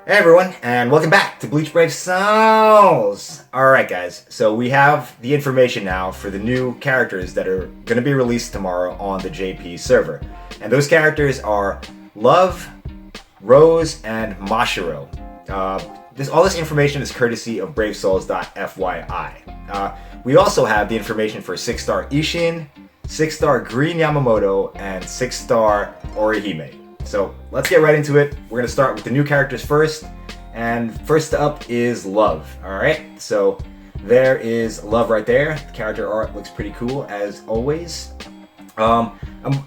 Hey everyone, and welcome back to Bleach Brave Souls! Alright guys, so we have the information now for the new characters that are going to be released tomorrow on the JP server. And those characters are Love, Rose, and Mashiro. All this information is courtesy of bravesouls.fyi. We also have the information for 6-star Isshin, 6-star Green Yamamoto, and 6-star Orihime. So let's get right into it. We're going to start with the new characters first. And first up is Love. Alright, so there is Love right there. The character art looks pretty cool as always. An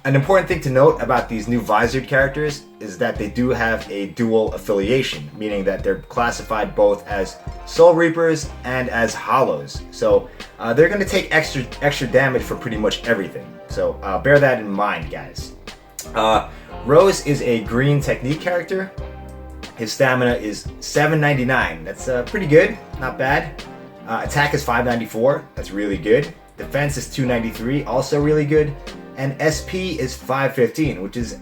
important thing to note about these new Vizard characters is that they do have a dual affiliation, meaning that they're classified both as Soul Reapers and as Hollows. So they're going to take extra damage for pretty much everything. So bear that in mind, guys. Rose is a green technique character. His stamina is 799. That's pretty good, not bad. Attack is 594. That's really good. Defense is 293, also really good. And SP is 515, which is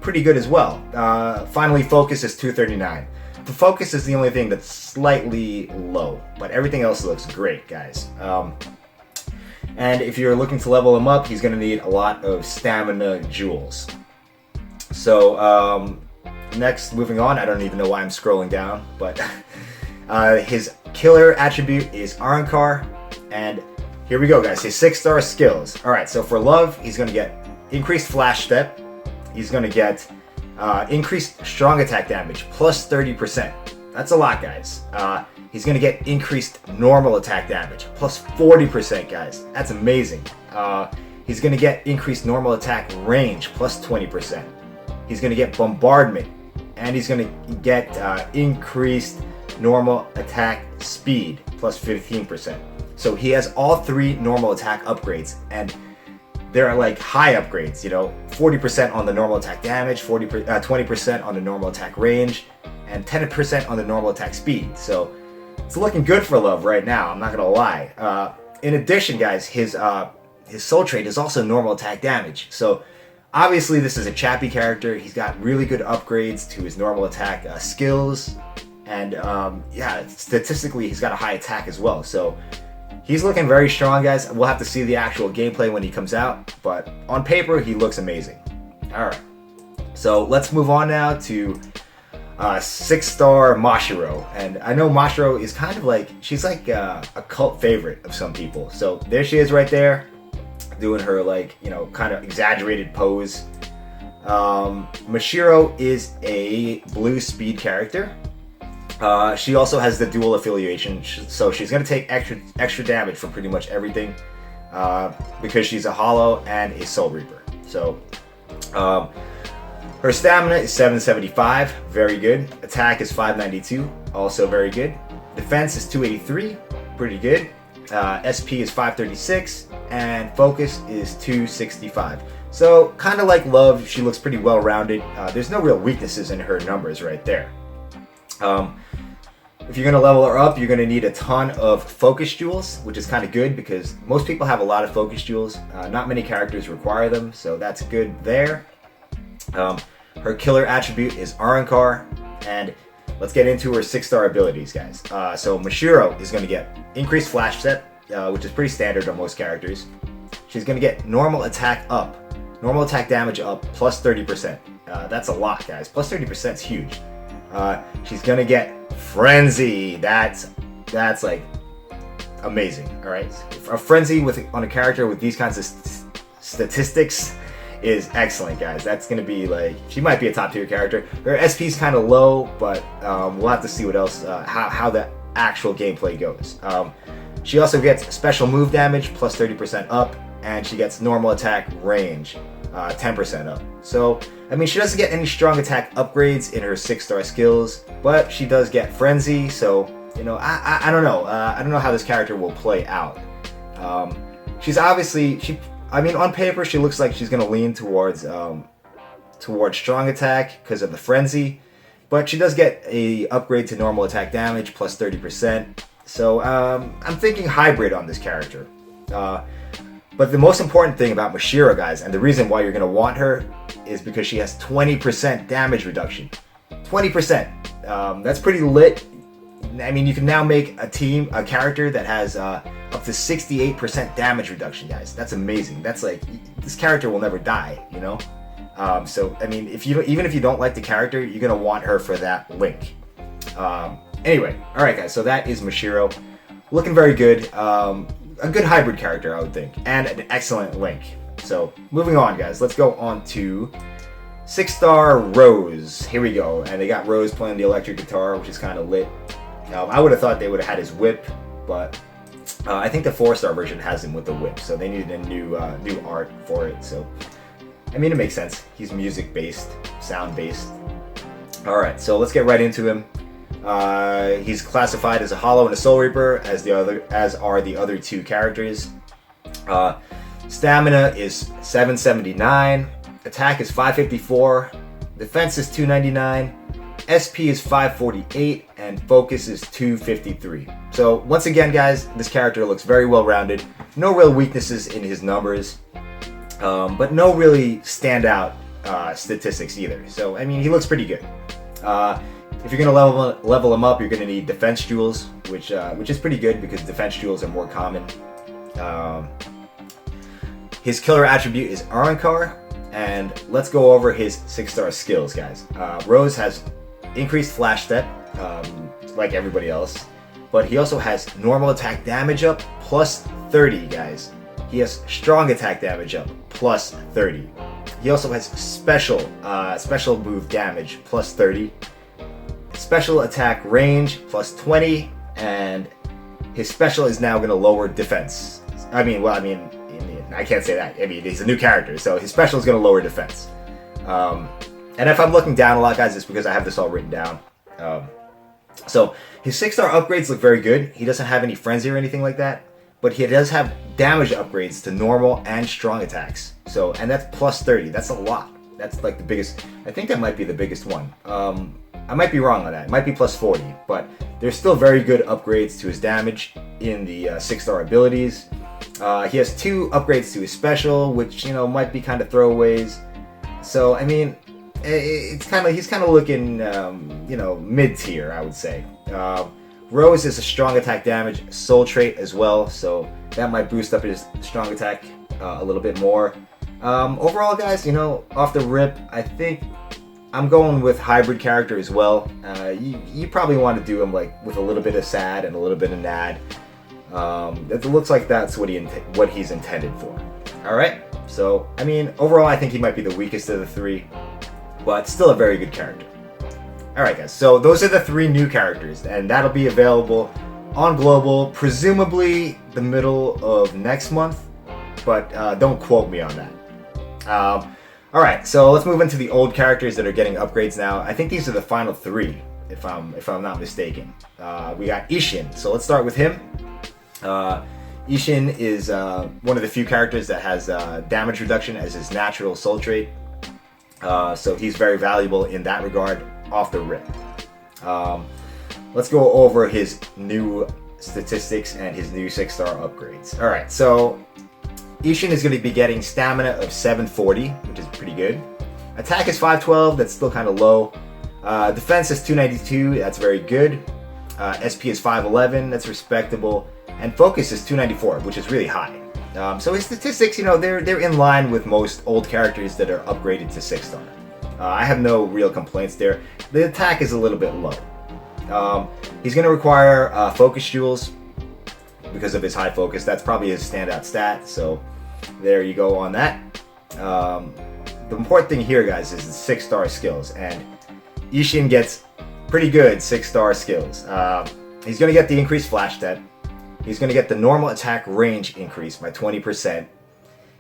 pretty good as well. Finally, Focus is 239. The Focus is the only thing that's slightly low, but everything else looks great, guys. And if you're looking to level him up, he's going to need a lot of stamina jewels. So, next, moving on, I don't even know why I'm scrolling down, but his killer attribute is Arankar, and here we go, guys, his 6-star skills. Alright, so for Love, he's going to get increased flash step, he's going to get increased strong attack damage, plus 30%. That's a lot, guys. He's going to get increased normal attack damage, plus 40%, guys. That's amazing. He's going to get increased normal attack range, plus 20%. He's going to get bombardment, and he's going to get increased normal attack speed, plus 15%. So he has all 3 normal attack upgrades, and they're like high upgrades, you know, 40% on the normal attack damage, 20% on the normal attack range, and 10% on the normal attack speed. So it's looking good for Love right now, I'm not going to lie. In addition, guys, his soul trait is also normal attack damage. So obviously, this is a Chappy character. He's got really good upgrades to his normal attack skills. And yeah, statistically, he's got a high attack as well. So he's looking very strong, guys. We'll have to see the actual gameplay when he comes out. But on paper, he looks amazing. Alright. So let's move on now to 6-star Mashiro. And I know Mashiro is kind of like, she's like a cult favorite of some people. So there she is right there, doing her, like, you know, kind of exaggerated pose. Mashiro is a blue speed character. She also has the dual affiliation, so she's going to take extra damage from pretty much everything, because she's a Hollow and a Soul Reaper. So her stamina is 775, very good. Attack is 592, also very good. Defense is 283, pretty good. SP is 536, and Focus is 265. So, kind of like Love, she looks pretty well-rounded. There's no real weaknesses in her numbers right there. If you're going to level her up, you're going to need a ton of Focus Jewels, which is kind of good because most people have a lot of Focus Jewels. Not many characters require them, so that's good there. Her killer attribute is Arankar, and let's get into her 6-star abilities, guys. So Mashiro is going to get increased flash step, which is pretty standard on most characters. She's going to get normal attack up, normal attack damage up, plus 30%. That's a lot, guys. Plus 30% is huge. She's going to get Frenzy. That's like amazing. All right, a Frenzy on a character with these kinds of statistics is excellent, guys. That's going to be like, she might be a top tier character. Her SP is kind of low, but we'll have to see what else, how the actual gameplay goes. She also gets special move damage, plus 30% up, and she gets normal attack range, 10% up. So, I mean, she doesn't get any strong attack upgrades in her 6-star skills, but she does get Frenzy, so, you know, I don't know. I don't know how this character will play out. She's obviously, I mean, on paper, she looks like she's going to lean towards strong attack because of the Frenzy, but she does get a upgrade to normal attack damage, plus 30%. So, I'm thinking hybrid on this character. But the most important thing about Mashiro, guys, and the reason why you're going to want her, is because she has 20% damage reduction. 20%. That's pretty lit. I mean, you can now make a character that has up to 68% damage reduction, guys. That's amazing. That's like, this character will never die, you know? So, I mean, even if you don't like the character, you're gonna want her for that link. Anyway, alright guys, so that is Mashiro. Looking very good. A good hybrid character, I would think. And an excellent link. So, moving on, guys. Let's go on to 6-star Rose. Here we go. And they got Rose playing the electric guitar, which is kind of lit. I would have thought they would have had his whip, but I think the 4-star version has him with the whip, so they needed a new art for it. So, I mean, it makes sense. He's music-based, sound-based. Alright, so let's get right into him. He's classified as a Hollow and a Soul Reaper, as are the other two characters. Stamina is 779, attack is 554, defense is 299, SP is 548, and focus is 253. So once again, guys, this character looks very well rounded. No real weaknesses in his numbers, but no really standout statistics either. So I mean, he looks pretty good. If you're gonna level him up, you're gonna need defense jewels, which is pretty good because defense jewels are more common. His killer attribute is Arankar, and let's go over his 6-star skills, guys. Rose has increased flash step, like everybody else, but he also has normal attack damage up plus 30, guys. He has strong attack damage up plus 30. He also has special move damage plus 30. Special attack range plus 20, and his special is now going to lower defense. I can't say that. I mean, he's a new character, so his special is going to lower defense. And if I'm looking down a lot, guys, it's because I have this all written down. So his 6-star upgrades look very good. He doesn't have any frenzy or anything like that, but he does have damage upgrades to normal and strong attacks. So, and that's plus 30. That's a lot. That's like the biggest. I think that might be the biggest one. I might be wrong on that. It might be plus 40, but there's still very good upgrades to his damage in the 6-star abilities. He has 2 upgrades to his special, which, you know, might be kind of throwaways. So, I mean, he's kind of looking, you know, mid-tier, I would say. Rose is a strong attack damage soul trait as well, so that might boost up his strong attack a little bit more. Overall, guys, you know, off the rip, I think I'm going with hybrid character as well. You probably want to do him like with a little bit of sad and a little bit of nad. It looks like that's what he's intended for. All right. So I mean, overall, I think he might be the weakest of the 3, but still a very good character. All right, guys. So those are the 3 new characters, and that'll be available on Global, presumably the middle of next month, but don't quote me on that. Alright, so let's move into the old characters that are getting upgrades now. I think these are the final 3, if I'm not mistaken. We got Isshin, so let's start with him. Isshin is one of the few characters that has damage reduction as his natural soul trait. So he's very valuable in that regard, off the rip. Let's go over his new statistics and his new 6-star upgrades. Alright, so Isshin is going to be getting stamina of 740, which is pretty good. Attack is 512, that's still kind of low. Defense is 292, that's very good. SP is 511, that's respectable. And focus is 294, which is really high. So his statistics, you know, they're in line with most old characters that are upgraded to 6-star. I have no real complaints there. The attack is a little bit low. He's going to require focus jewels because of his high focus. That's probably his standout stat, so there you go on that. The important thing here, guys, is the 6-star skills, and Isshin gets pretty good 6-star skills. He's going to get the increased flash step. He's going to get the normal attack range increase by 20%.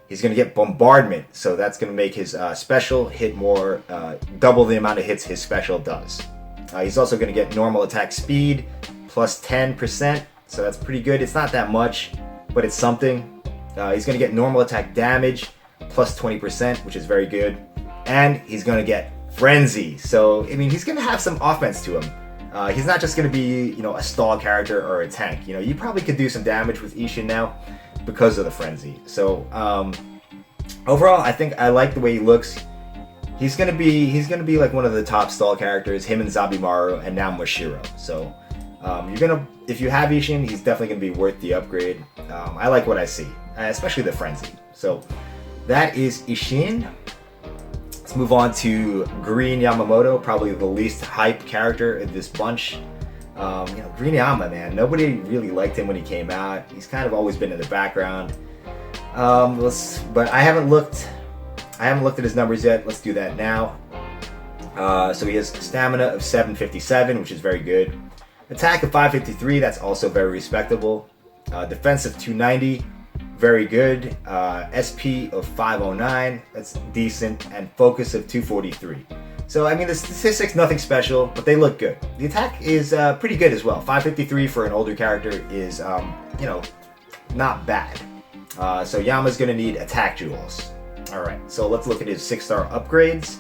He's going to get bombardment, so that's going to make his special hit more, double the amount of hits his special does. He's also going to get normal attack speed plus 10%, so that's pretty good. It's not that much, but it's something. He's going to get normal attack damage plus 20%, which is very good. And he's going to get frenzy, so I mean, he's going to have some offense to him. He's not just going to be, you know, a stall character or a tank. You know, you probably could do some damage with Isshin now because of the frenzy. So overall, I think I like the way he looks. he's gonna be like one of the top stall characters. Him and Zabimaru, and now Mashiro. So if you have Isshin, he's definitely gonna be worth the upgrade. I like what I see, especially the frenzy. So that is Isshin. Let's move on to Green Yamamoto, probably the least hype character in this bunch. Green Yama, man, nobody really liked him when he came out. He's kind of always been in the background. But I haven't looked at his numbers yet. Let's do that now. So he has stamina of 757, which is very good. Attack of 553, that's also very respectable. Defense of 290, very good. SP of 509, that's decent. And focus of 243. So, I mean, the statistics, nothing special, but they look good. The attack is pretty good as well. 553 for an older character is, not bad. So Yama's going to need attack jewels. Alright, so let's look at his 6-star upgrades.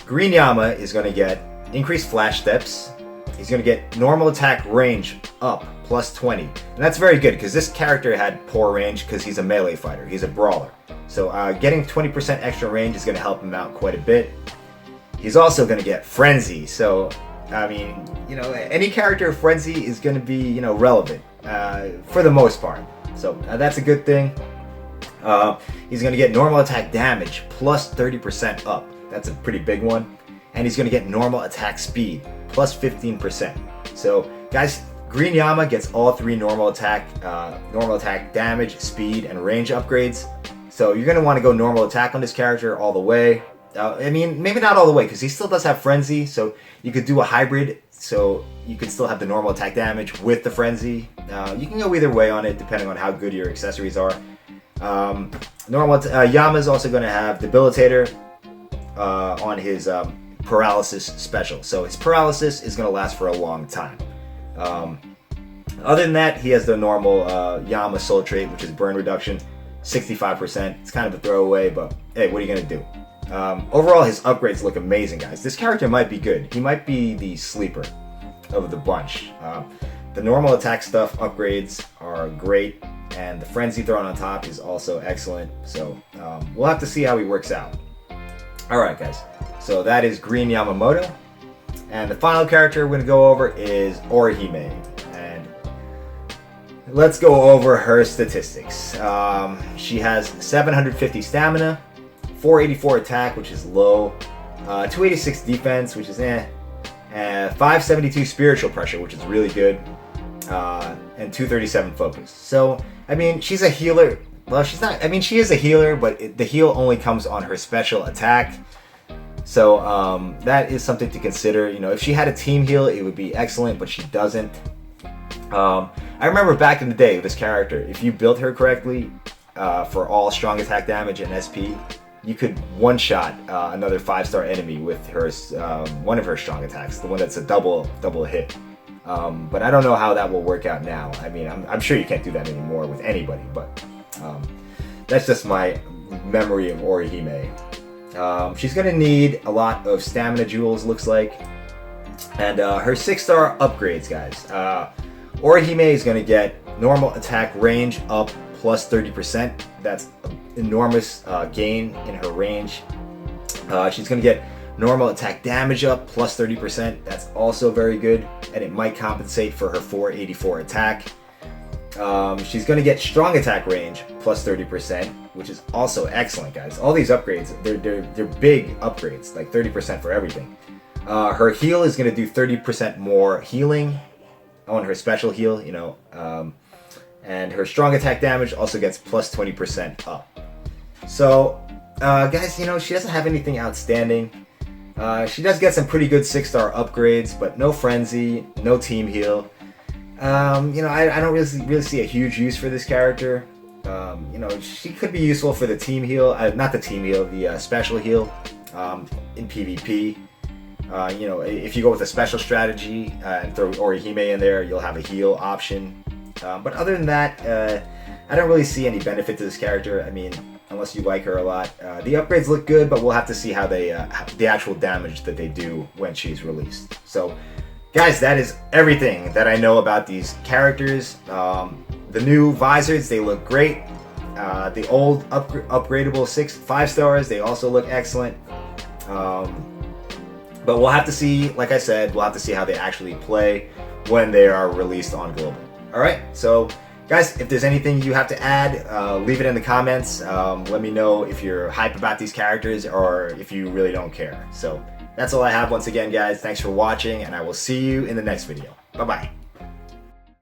Green Yama is going to get increased flash steps. He's going to get normal attack range up, plus 20. And that's very good, because this character had poor range because he's a melee fighter. He's a brawler. So getting 20% extra range is going to help him out quite a bit. He's also going to get Frenzy, so, I mean, any character of Frenzy is going to be, relevant, for the most part. So, that's a good thing. He's going to get normal attack damage, plus 30% up. That's a pretty big one. And he's going to get normal attack speed, plus 15%. So, guys, Green Yama gets all 3 normal attack damage, speed, and range upgrades. So, you're going to want to go normal attack on this character all the way. I mean, maybe not all the way, because he still does have Frenzy, so you could do a hybrid, so you could still have the normal attack damage with the Frenzy. You can go either way on it, depending on how good your accessories are. Yama's also going to have Debilitator on his Paralysis special, so his Paralysis is going to last for a long time. Other than that, he has the normal Yama Soul Trait, which is Burn Reduction, 65%. It's kind of a throwaway, but hey, what are you going to do? Overall, his upgrades look amazing, guys. This character might be good. He might be the sleeper of the bunch. The normal attack stuff upgrades are great, and the Frenzy thrown on top is also excellent. So we'll have to see how he works out. Alright, guys. So that is Green Yamamoto. And the final character we're going to go over is Orihime. And let's go over her statistics. She has 750 stamina. 484 attack, which is low, 286 defense, which is 572 spiritual pressure, which is really good, and 237 focus. So, I mean, she's a healer. Well, she's not. I mean, she is a healer, but the heal only comes on her special attack. So that is something to consider. If she had a team heal, it would be excellent, but she doesn't. I remember back in the day, this character, if you built her correctly for all strong attack damage and SP, you could one-shot another 5-star enemy with her one of her strong attacks, the one that's a double hit. But I don't know how that will work out now. I mean, I'm sure you can't do that anymore with anybody, but that's just my memory of Orihime. She's going to need a lot of stamina jewels, looks like. And her 6-star upgrades, guys. Orihime is going to get normal attack range up plus 30%. That's an enormous gain in her range. She's going to get normal attack damage up plus 30%. That's also very good, and it might compensate for her 484 attack. She's going to get strong attack range plus 30%, which is also excellent, guys. All these upgrades, they're big upgrades, like 30% for everything. Her heal is going to do 30% more healing on her special heal, and her strong attack damage also gets plus 20% up. So, guys, she doesn't have anything outstanding. She does get some pretty good 6-star upgrades, but no Frenzy, no team heal. I don't really see a huge use for this character. She could be useful for the team heal, not the team heal, the special heal in PvP. If you go with a special strategy and throw Orihime in there, you'll have a heal option. But other than that, I don't really see any benefit to this character. I mean, unless you like her a lot. The upgrades look good, but we'll have to see how they the actual damage that they do when she's released. So, guys, that is everything that I know about these characters. The new Vizards, they look great. The old upgradable 5 stars, they also look excellent. But we'll have to see, like I said, we'll have to see how they actually play when they are released on Global. Alright, so guys, if there's anything you have to add, leave it in the comments. Let me know if you're hype about these characters or if you really don't care. So that's all I have once again, guys. Thanks for watching, and I will see you in the next video. Bye-bye.